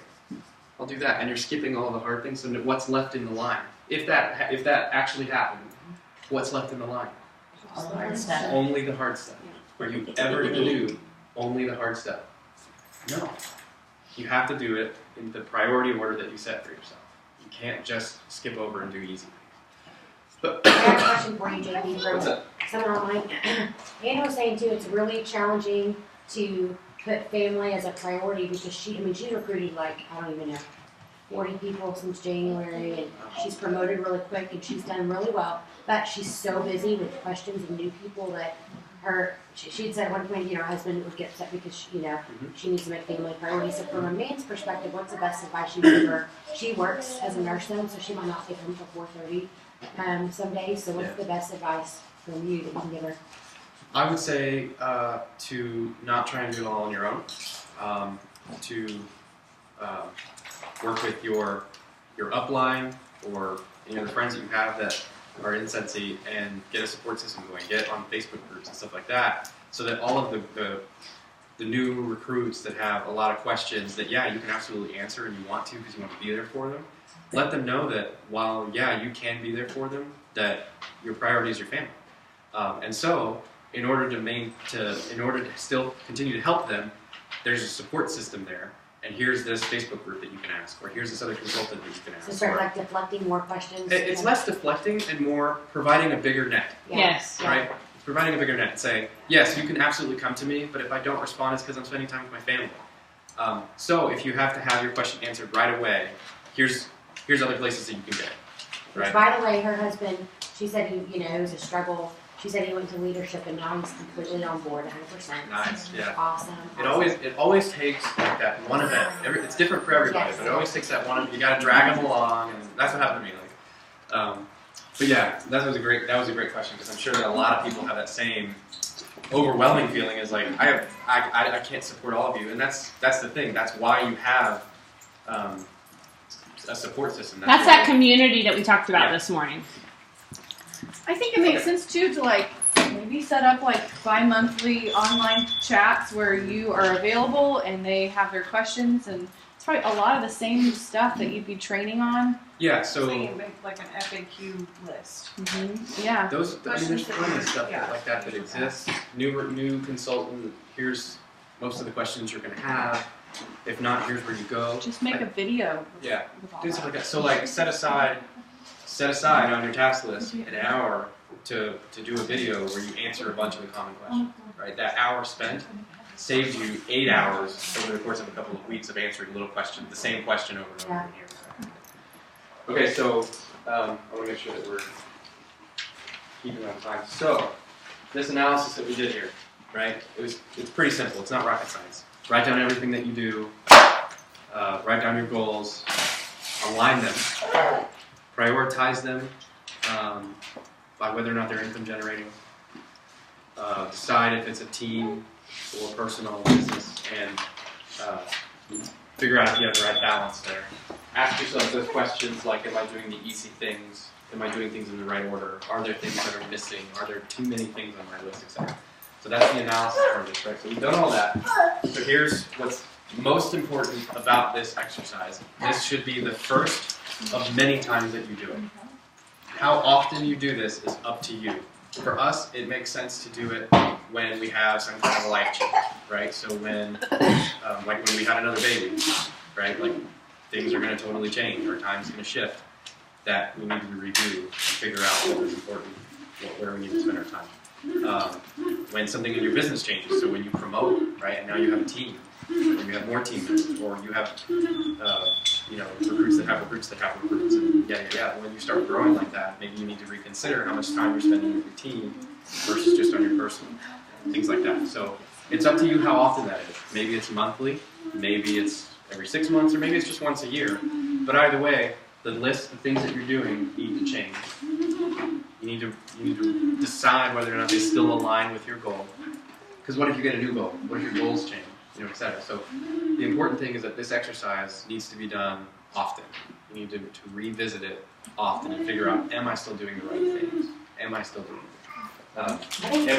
I'll do that. And you're skipping all the hard things. So what's left in the line? If that actually happened, what's left in the line? All the hard stuff. Only the hard stuff. Are you ever going to do only the hard stuff? No. You have to do it in the priority order that you set for yourself. You can't just skip over and do easy things. But I have a question for you, JP, what's from up? someone online. Anna was saying too, it's really challenging to put family as a priority because she's recruited I don't even know, 40 people since January, and she's promoted really quick and she's done really well. But she's so busy with questions and new people that she'd said at one point, her husband would get upset because she needs to make family a priority. So from a man's perspective, what's the best advice you give her? She works as a nurse though, so she might not get home till 4:30 some days. So what's the best advice from you that you can give her? I would say to not try and do it all on your own. To work with your upline or any other friends that you have that are in Scentsy and get a support system going. Get on Facebook groups and stuff like that, so that all of the new recruits that have a lot of questions that you can absolutely answer and you want to because you want to be there for them. Let them know that while you can be there for them, that your priority is your family, and so. In order to still continue to help them, there's a support system there, and here's this Facebook group that you can ask, or here's this other consultant that you can ask. So start deflecting more questions. It's less deflecting and more providing a bigger net. Yes. Right? It's providing a bigger net and saying, yes, you can absolutely come to me, but if I don't respond, it's because I'm spending time with my family. So if you have to have your question answered right away, here's other places that you can get it. Right? By the way, her husband, she said it was a struggle. She said he went to leadership and now he's completely on board 100%. Nice, yeah. Awesome. It always takes that one event. It's different for everybody, but it always takes that one. You got to drag them along, and that's what happened to me. But yeah, that was a great question because I'm sure that a lot of people have that same overwhelming feeling. Is like I can't support all of you, and that's the thing. That's why you have a support system. That's that community that we talked about this morning. I think it makes sense too to maybe set up bi-monthly online chats where you are available and they have their questions, and it's probably a lot of the same stuff that you'd be training on. Yeah, so you can make an FAQ list. Mm-hmm. Yeah. there's plenty of stuff like that exists. New consultant. Here's most of the questions you're going to have. If not, here's where you go. Just make a video. Yeah. With all Do stuff that. like that. So set aside on your task list an hour to do a video where you answer a bunch of the common questions. Right. That hour spent saves you 8 hours over the course of a couple of weeks of answering little questions, the same question over and over again. Okay, so I want to make sure that we're keeping on time. So, this analysis that we did here, right? It's pretty simple. It's not rocket science. Write down everything that you do. Write down your goals. Align them. Prioritize them by whether or not they're income generating. Decide if it's a team or personal business, and figure out if you have the right balance there. Ask yourself those questions like, am I doing the easy things? Am I doing things in the right order? Are there things that are missing? Are there too many things on my list, etc.? So that's the analysis part of this, right? So we've done all that. So here's what's most important about this exercise. This should be the first of many times that you do it. How often you do this is up to you. For us, it makes sense to do it when we have some kind of a life change, right? So when, like when we had another baby, right? Like things are going to totally change, or time's going to shift, that we need to review and figure out what is important, where we need to spend our time. When something in your business changes, so when you promote, right, and now you have a team, or you have more team members, or you have, recruits that have recruits that have recruits, and when you start growing like that, maybe you need to reconsider how much time you're spending with your team versus just on your personal, things like that. So it's up to you how often that is. Maybe it's monthly, maybe it's every 6 months, or maybe it's just once a year. But either way, the list of things that you're doing need to change. You need to decide whether or not they still align with your goal. Because what if you get a new goal? What if your goals change? Etc. So the important thing is that this exercise needs to be done often. You need to revisit it often and figure out, am I still doing the right things? Am I still doing it? Am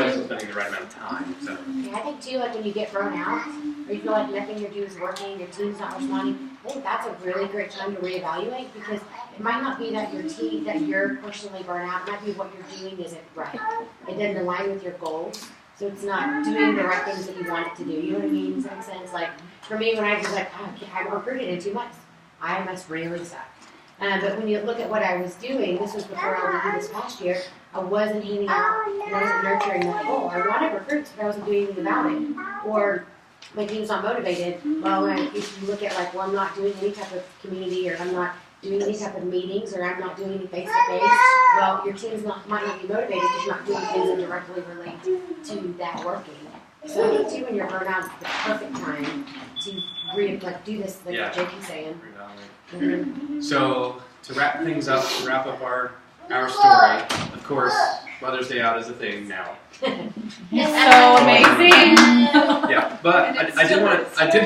I still spending the right amount of time, etc. Yeah, I think too, like when you get burnt out, or you feel like nothing you do is working, your team's not responding, I think that's a really great time to reevaluate, because it might not be that your team, that you're personally burnt out, it might be what you're doing isn't right. It doesn't align with your goals. So it's not doing the right things that you want it to do. You know what I mean? In some sense, like for me, when I was like, oh, I haven't recruited in 2 months, I must really suck. But when you look at what I was doing, this was before LDE this past year, I wasn't handing out and I wasn't nurturing that goal. I wanted recruits, but I wasn't doing anything about it. Or my team's not motivated. Well, if you look at like, well, I'm not doing any type of community, or I'm not doing any type of meetings, or I'm not doing any face-to-face, well, your team's might not be motivated because you're not doing things that directly relate to that working. So I think too, when you're burnt out, it's the perfect time to do this, like what Jake is saying. Mm-hmm. So to wrap things up, to wrap up our story, of course, Mother's Day out is a thing now. It's so amazing. Yeah, but I did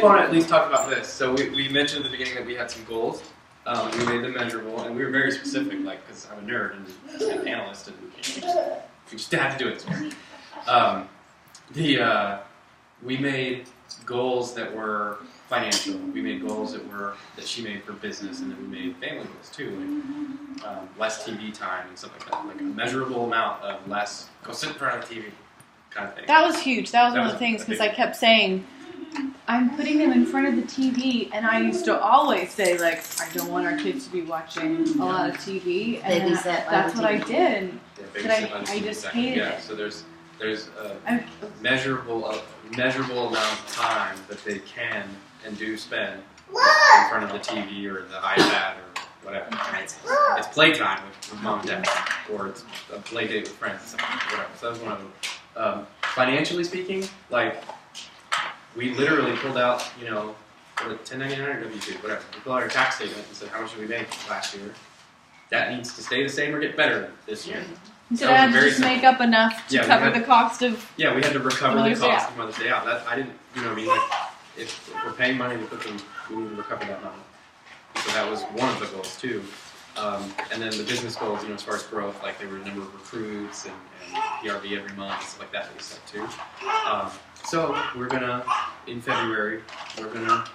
want to at least talk about this. So we mentioned at the beginning that we had some goals. We made them measurable, and we were very specific, like, because I'm a nerd and an analyst, and we just had to do it this way. We made goals that were financial. We made goals that she made for business, and then we made family goals too, like less TV time and stuff like that, like a measurable amount of less go sit in front of the TV kind of thing. That was huge. That was one of the things, because I kept saying, I'm putting them in front of the TV, and I used to always say, like, I don't want our kids to be watching a lot of TV, and that's what I did, and I just hated it. So there's a measurable amount of time that they can and do spend in front of the TV or the iPad or whatever. It's playtime with mom and dad, or it's a play date with friends, whatever. So that was one of them. Financially speaking, like, we literally pulled out, what, 1099 or W-2, whatever. We pulled out our tax statement and said, how much did we make last year? That needs to stay the same or get better this year. So I had to just make up enough to cover the cost of. Yeah, we had to recover the cost of Mother's Day out. I didn't, like, if we're paying money to put them, we need to recover that money. So that was one of the goals too. And then the business goals, as far as growth, like there were a number of recruits and PRV every month and stuff like that we set too. So we're gonna, in February, we're gonna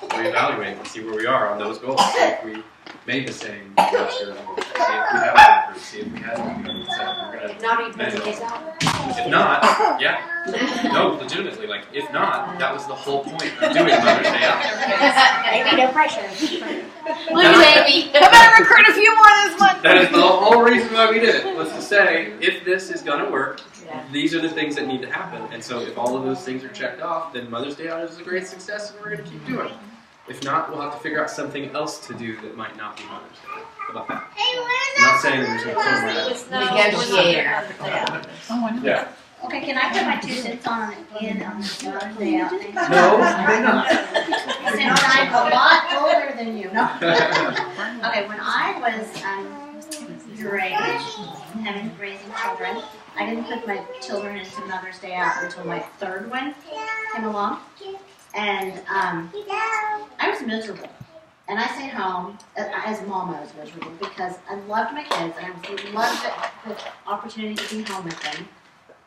reevaluate and see where we are on those goals. See if we made the same last year. See if we have recruits. See if we had recruits. We're gonna measure those. If not, no, legitimately, like if not, that was the whole point of doing Mother's Day out. Maybe no pressure. Look at Amy. I better recruit a few more this month. That is the whole reason why we did it, was to say, if this is going to work, these are the things that need to happen. And so if all of those things are checked off, then Mother's Day out is a great success and we're going to keep doing it. If not, we'll have to figure out something else to do that might not be Mother's Day. How about that? I'm not saying there's no program. Yeah. Okay, can I put my 2 cents on this Mother's Day out thing? No, they're not. Since I'm a lot older than you, no. Okay, when I was your age, raising children, I didn't put my children into Mother's Day out until my 3rd one came along. And I was miserable. And I stayed home, as mom I was miserable, because I loved my kids, and I loved the opportunity to be home with them.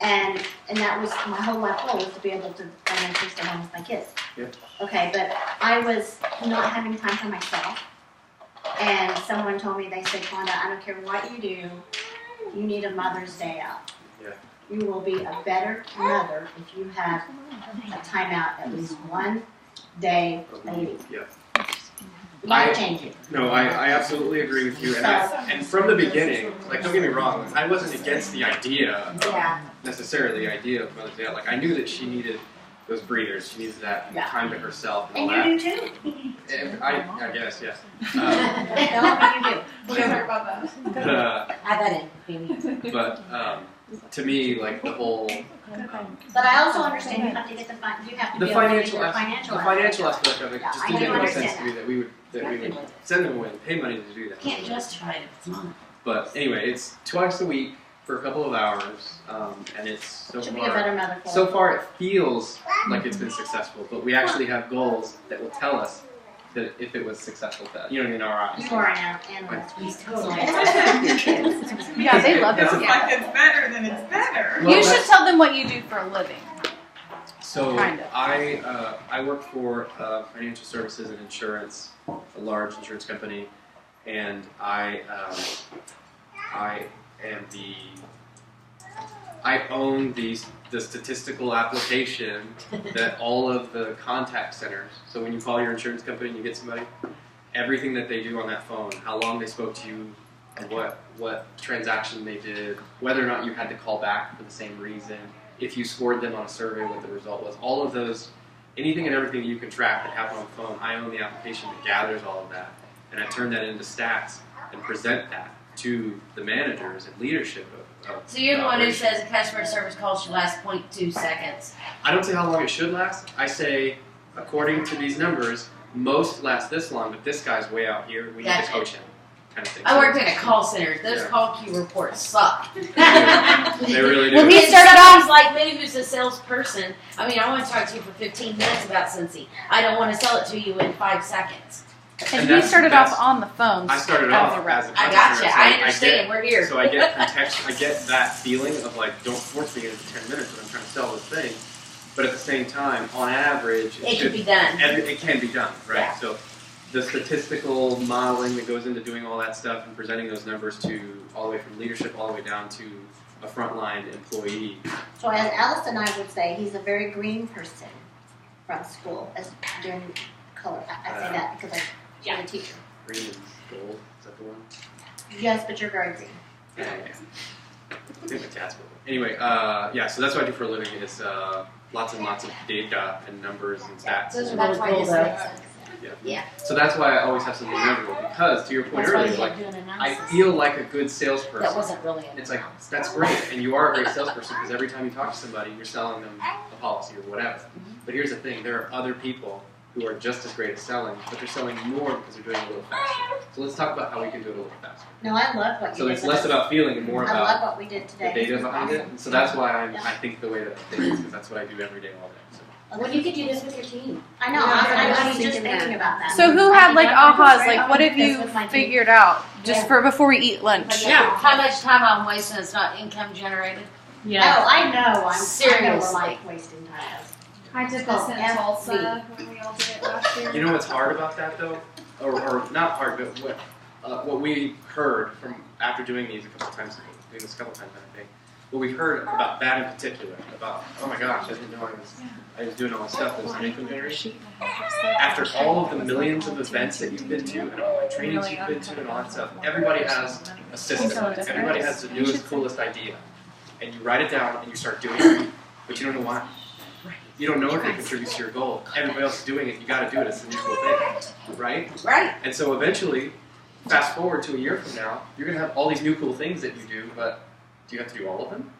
And that was my whole life goal, was to be able to financially stay home with my kids. Yeah. Okay, but I was not having time for myself. And someone told me, they said, Wanda, I don't care what you do, you need a Mother's Day out. Yeah. You will be a better mother if you have a time out at least one day a week. Yeah. You gotta change it. No, I absolutely agree with you. And from the beginning, like, don't get me wrong, I wasn't against the idea, necessarily the idea of Mother's Day out. Like, I knew that she needed those breathers, she needed that time to herself and all that. And you do too. And I guess, yes. No, you do. Sure about that. Add that in. But to me, like, the whole But I also understand you have to get the you have to the be able to get financial your financial aspect of it Yeah, just I didn't do make any sense understand to me that we would send them away and pay money to do that. Can't justify it if it's not. But anyway, it's twice a week for a couple of hours, and it's so Should be a far. better mother for So far, it feels like it's been successful, but we actually have goals that will tell us that if it was successful, you know, in our eyes. You are an analyst. Yeah, they love it. That's a- Like it's better than it's better. Well, You should that's- tell them what you do for a living. So Kind of. I work for financial services and insurance, a large insurance company, and I own the statistical application that all of the contact centers. So when you call your insurance company and you get somebody, everything that they do on that phone, how long they spoke to you, and what transaction they did, whether or not you had to call back for the same reason, if you scored them on a survey, what the result was, all of those, anything and everything you can track that happened on the phone, I own the application that gathers all of that, and I turn that into stats and present that to the managers and leadership of So you're the one who operation. says a customer service call should last 0.2 seconds. I don't say how long it should last. I say, according to these numbers, most last this long, but this guy's way out here. We need Gotcha. to coach him, kind of thing. I worked in a call center. Those Yeah. call queue reports suck. They really do. Well, he he started started off like me, who's a salesperson. I mean, I want to talk to you for 15 minutes about Scentsy. I don't want to sell it to you in 5 seconds. And And he that's- started that's- off on the phone. I started as off a rep. as a I customer, gotcha. so I understand. We're here. So I get context. I get that feeling of like, don't force me into 10 minutes when I'm trying to sell this thing. But at the same time, on average, It can be done. it can be done, right? Yeah. So the statistical modeling that goes into doing all that stuff and presenting those numbers to all the way from leadership all the way down to a frontline employee. So as Alice and I would say, he's a very green person from school, as doing color. I say that because I'm a teacher. Green and gold, is that the one? Yes, but you're very green. Yeah. I think my dad's one. Anyway, yeah, so that's what I do for a living is lots and lots of data and numbers and stats. Those are That's really why cool, this though. makes sense. So that's why I always have something memorable because, to your point That's why earlier, you like, had to do an I analysis. feel like a good salesperson. That wasn't really an It's like, analysis. that's great, and you are a great salesperson because every time you talk to somebody, you're selling them a policy or whatever. But here's the thing, there are other people who are just as great at selling, but they're selling more because they're doing it a little faster. So let's talk about how we can do it a little faster. No, I love what you So did. it's less about feeling and more I about love what we did the today. data This was behind it. awesome. And so that's why Yeah. I think the way that I think because that's what I do every day, all day. So. Well, you could do this with your team. I know, I was just thinking about that. So who had like I was ahas? very Like, what open have to this you with my team. figured out just Yeah. for before we eat lunch? Yeah. How much time I'm wasting that's not income generated? Oh, I know. I know we're Seriously. like wasting time. I did Called this in FB. Tulsa when we all did it last year. You know what's hard about that though, or not hard, but what we heard from after doing these a couple times, I think, what we've heard about that in particular, about oh my gosh, I didn't know I was doing all this stuff that was income generation. After all of the millions of events that you've been to and all the trainings you've been to and all that stuff, everybody has a system. Everybody has the newest, coolest idea, and you write it down and you start doing it, but you don't know why. You don't know if it contributes to your goal. Everybody else is doing it. You got to do it. It's the usual thing, right? Right. And so eventually, fast forward to a year from now, you're gonna have all these new cool things that you do, but do you have to do all of them?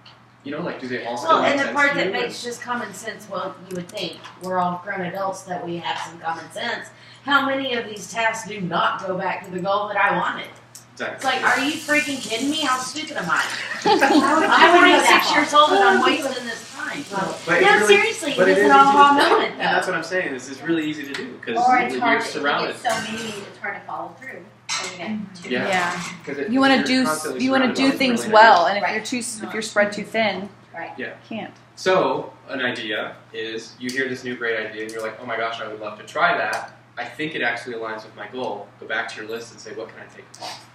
You know, like do they all still Well, make and the sense part to that you? makes just common sense, well, you would think we're all grown adults that we have some common sense. How many of these tasks do not go back to the goal that I wanted? Exactly. It's like, are you freaking kidding me? How stupid am I? I I'm wouldn't go that 26 far. years old and I'm wasting this time. But No, it's really, seriously, but it it's is an aha easy to- moment And that's though. what I'm saying. This is really easy to do because Or it's you're hard, if you surrounded. get so many, it's hard to follow through. When you get too Yeah. 'Cause it- You want you're to do constantly you want to surrounded do by things brilliant well, ideas. and if you're spread too thin, Right. Yeah. can't. So an idea is you hear this new great idea and you're like, oh my gosh, I would love to try that. I think it actually aligns with my goal. Go back to your list and say, what can I take off?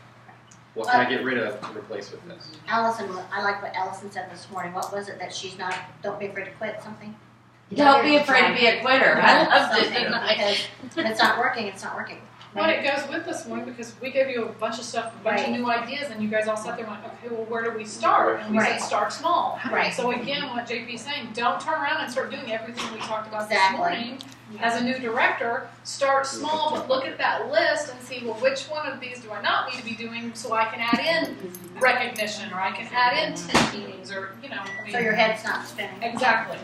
What can I get rid of to replace with this? Allison, I like what Allison said this morning. What was it that she's not, don't be afraid to quit something? Don't be afraid to be a quitter. I loved Something, it. because if it's not working, it's not working. But it goes with this one because we gave you a bunch of stuff, a bunch of Right. new ideas, and you guys all sat there and went, okay, well, where do we start? And we Right. said, start small. Right. So again, what JP's saying, don't turn around and start doing everything we talked about Exactly. this morning. As a new director, start small, but look at that list and see, well, which one of these do I not need to be doing so I can add in recognition, or I can add in 10 meetings, or, you know. I mean, So your head's not spinning. Exactly.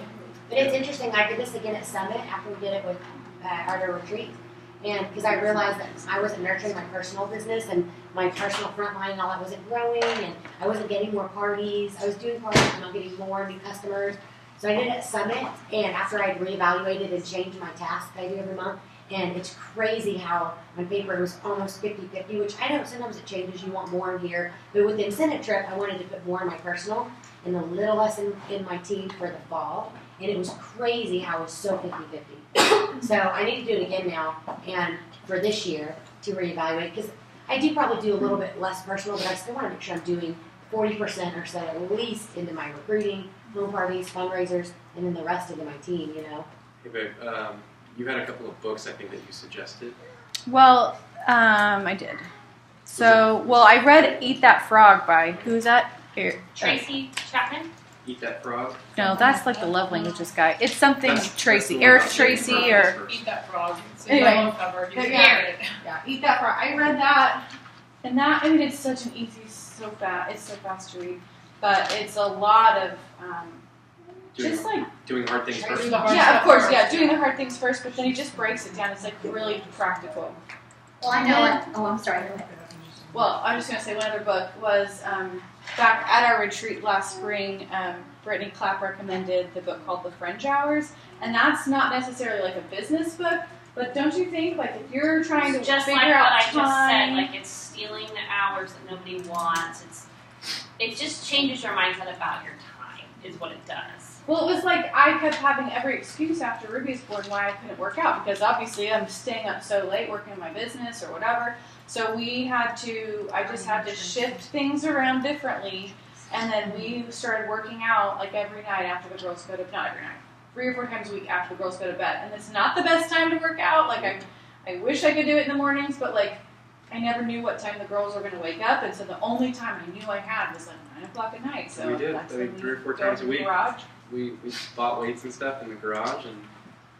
But it's interesting. I did this again at Summit after we did it with Ardor Retreat, and because I realized that I wasn't nurturing my personal business and my personal front line and all that wasn't growing, and I wasn't getting more parties. I was doing parties and not getting more new customers. So I did it at Summit, and after I'd reevaluated and changed my task that I do every month, and it's crazy how on paper it was almost 50-50, which I know sometimes it changes. You want more in here, but with the incentive trip, I wanted to put more in my personal and a little less in my team for the fall. And it was crazy how it was so 50-50. So I need to do it again now, and for this year to reevaluate, because I do probably do a little bit less personal, but I still want to make sure I'm doing 40% or so at least into my recruiting, home parties, fundraisers, and then the rest into my team, you know. Hey, babe, you had a couple of books I think that you suggested. Well, I did. So, well, I read Eat That Frog by, who's that? Tracy Chapman. Eat That Frog. No, that's like the love languages guy. It's something That's Tracy, the one Eric about getting Tracy, frog or first. Eat that frog. It's a Anyway. yellow cover. You can Yeah. read it. yeah, Eat That Frog. I read that, and that, I mean, it's such an easy, so fast. It's so fast to read, but it's a lot of just like Doing hard things first. Do the hard yeah, stuff of course, first. yeah, doing the hard things first, but then he just breaks it down. It's like really practical. Well, I know it. Oh, I'm sorry. Go ahead. Well, I'm just going to say one other book was back at our retreat last spring, Brittany Clapp recommended the book called The French Hours, and that's not necessarily like a business book, but don't you think, like, if you're trying to Just figure like what out I just said, time, like it's stealing the hours that nobody wants. It just changes your mindset about your time, is what it does. well, it was like I kept having every excuse after Ruby's board why I couldn't work out, because obviously I'm staying up so late working in my business or whatever. So I just had to shift things around differently, and then we started working out like every night after the girls go to, not every night, 3 or 4 times a week after the girls go to bed. And it's not the best time to work out. Like I wish I could do it in the mornings, but like I never knew what time the girls were going to wake up, and so the only time I knew I had was like 9 o'clock at night. So We did. that's I mean, when we 3 or 4 go times to a the week. garage. We bought weights and stuff in the garage, and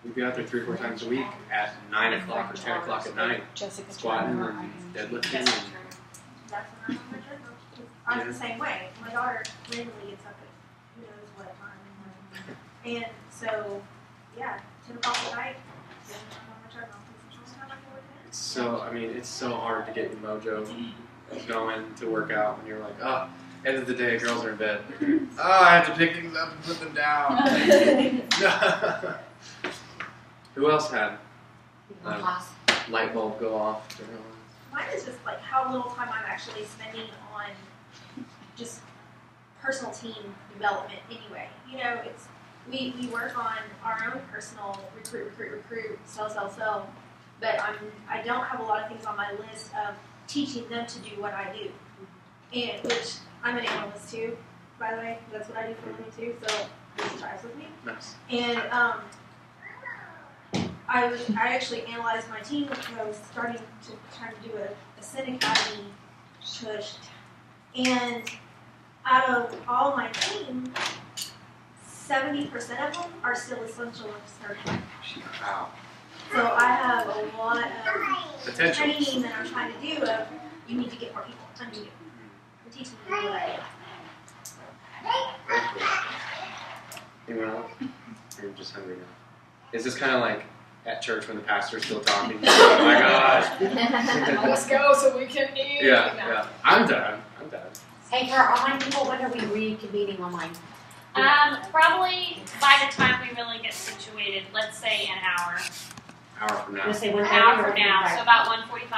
we'd be out there 3 or 4 times a week at 9 o'clock or 10 o'clock at night, Jessica squatting Turner, and deadlifting. That's And, true. That's when I'm on my treadmill. I'm the same way. My daughter randomly gets up at who knows what time. And so, yeah, 10 o'clock at night, then I'm on my treadmill. It's the only time I can work out. it's so, I mean, it's so hard to get your mojo going to work out when you're like, oh, end of the day, girls are in bed. Oh, I have to pick things up and put them down. Who else had Class. light bulb go off? Mine is just like how little time I'm actually spending on just personal team development anyway. You know, it's we work on our own personal recruit, sell, but I don't have a lot of things on my list of teaching them to do what I do. And which I'm an analyst too, by the way. That's what I do for a living too, so this drives with me. Nice. And I actually analyzed my team because I was starting to try to do a Scent Academy push. And out of all my team, 70% of them are still essential certified. Wow. So I have a lot of Potential. training that I'm trying to do of you need to get more people under you. I'm teaching you what I Very cool. Anyone else? I'm just hungry now. Is this kind of like at church when the pastor's still talking? Oh my gosh. Let's go so we can eat. Yeah. I'm done. Hey, for our online people, when are we reconvening online? Probably by the time we really get situated, let's say an hour. Hour from now. Just say An 1:30 hour or from now, 1:45? so about 1:45